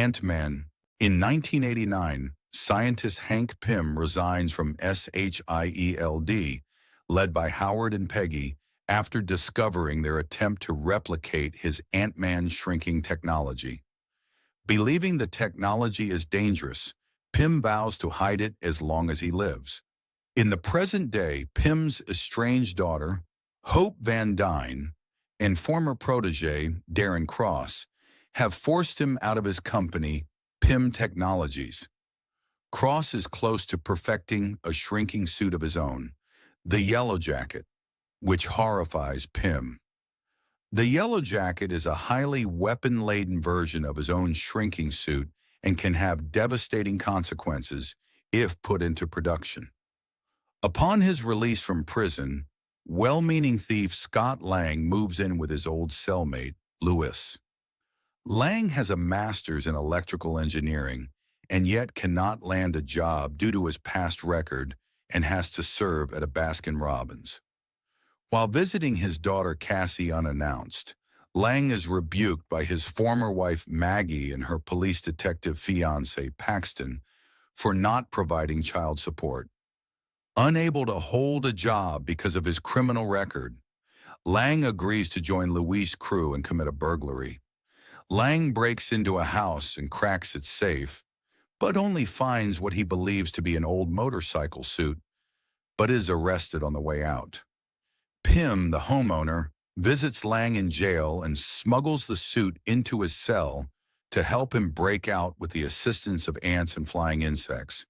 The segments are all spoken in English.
Ant-Man. In 1989, scientist Hank Pym resigns from SHIELD, led by Howard and Peggy, after discovering their attempt to replicate his Ant-Man shrinking technology. Believing the technology is dangerous, Pym vows to hide it as long as he lives. In the present day, Pym's estranged daughter, Hope Van Dyne, and former protege, Darren Cross, have forced him out of his company, Pym Technologies. Cross is close to perfecting a shrinking suit of his own, the Yellow Jacket, which horrifies Pym. The Yellow Jacket is a highly weapon-laden version of his own shrinking suit and can have devastating consequences if put into production. Upon his release from prison, well-meaning thief Scott Lang moves in with his old cellmate, Lewis. Lang has a master's in electrical engineering and yet cannot land a job due to his past record and has to serve at a Baskin-Robbins. While visiting his daughter Cassie unannounced, Lang is rebuked by his former wife Maggie and her police detective fiancé Paxton for not providing child support. Unable to hold a job because of his criminal record, Lang agrees to join Louis' crew and commit a burglary. Lang breaks into a house and cracks its safe, but only finds what he believes to be an old motorcycle suit, but is arrested on the way out. Pym, the homeowner, visits Lang in jail and smuggles the suit into his cell to help him break out with the assistance of ants and flying insects.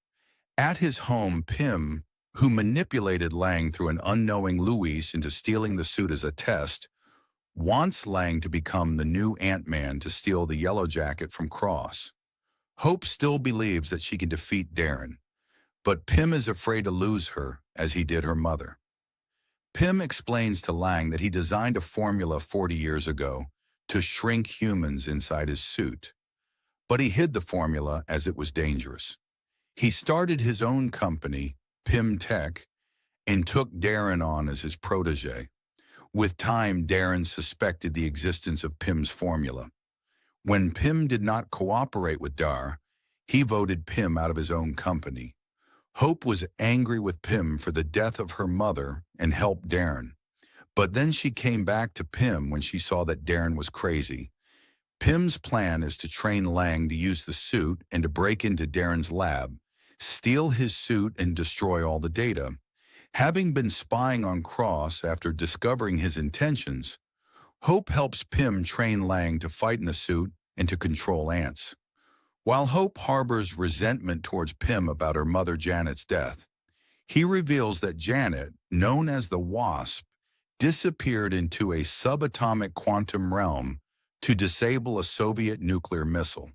At his home, Pym, who manipulated Lang through an unknowing Louis into stealing the suit as a test, wants Lang to become the new Ant-Man to steal the Yellow Jacket from Cross. Hope still believes that she can defeat Darren, but Pym is afraid to lose her as he did her mother. Pym explains to Lang that he designed a formula 40 years ago to shrink humans inside his suit, but he hid the formula as it was dangerous. He started his own company, Pym Tech, and took Darren on as his protege. With time, Darren suspected the existence of Pym's formula. When Pym did not cooperate with Dar, he voted Pym out of his own company. Hope was angry with Pym for the death of her mother and helped Darren. But then she came back to Pym when she saw that Darren was crazy. Pym's plan is to train Lang to use the suit and to break into Darren's lab, steal his suit and destroy all the data. Having been spying on Cross after discovering his intentions, Hope helps Pym train Lang to fight in the suit and to control ants. While Hope harbors resentment towards Pym about her mother Janet's death, he reveals that Janet, known as the Wasp, disappeared into a subatomic quantum realm to disable a Soviet nuclear missile.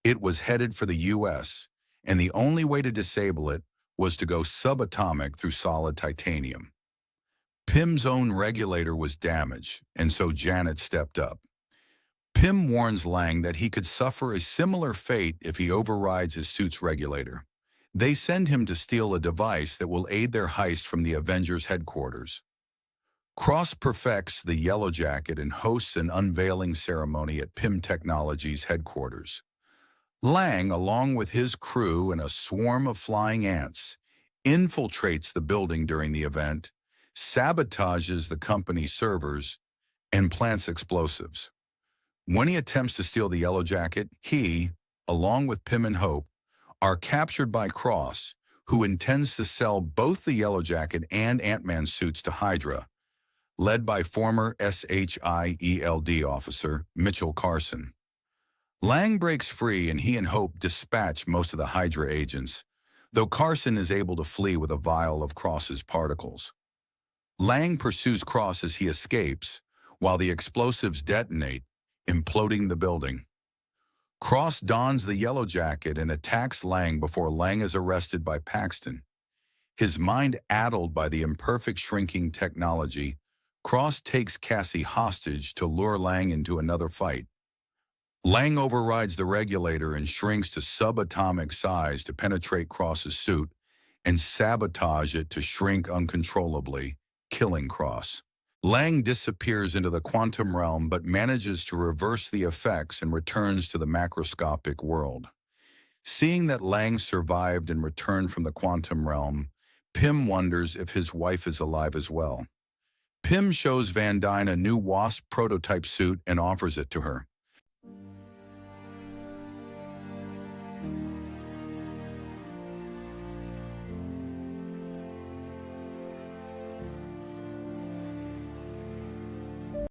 It was headed for the U.S., and the only way to disable it was to go subatomic through solid titanium. Pym's own regulator was damaged, and so Janet stepped up. Pym warns Lang that he could suffer a similar fate if he overrides his suit's regulator. They send him to steal a device that will aid their heist from the Avengers headquarters. Cross perfects the Yellow Jacket and hosts an unveiling ceremony at Pym Technologies headquarters. Lang, along with his crew and a swarm of flying ants, infiltrates the building during the event, sabotages the company's servers, and plants explosives. When he attempts to steal the Yellow Jacket, he, along with Pym and Hope, are captured by Cross, who intends to sell both the Yellow Jacket and Ant-Man suits to Hydra, led by former SHIELD officer Mitchell Carson. Lang breaks free and he and Hope dispatch most of the Hydra agents, though Carson is able to flee with a vial of Cross's particles. Lang pursues Cross as he escapes, while the explosives detonate, imploding the building. Cross dons the Yellow Jacket and attacks Lang before Lang is arrested by Paxton. His mind addled by the imperfect shrinking technology, Cross takes Cassie hostage to lure Lang into another fight. Lang overrides the regulator and shrinks to subatomic size to penetrate Cross's suit and sabotage it to shrink uncontrollably, killing Cross. Lang disappears into the quantum realm but manages to reverse the effects and returns to the macroscopic world. Seeing that Lang survived and returned from the quantum realm, Pym wonders if his wife is alive as well. Pym shows Van Dyne a new Wasp prototype suit and offers it to her.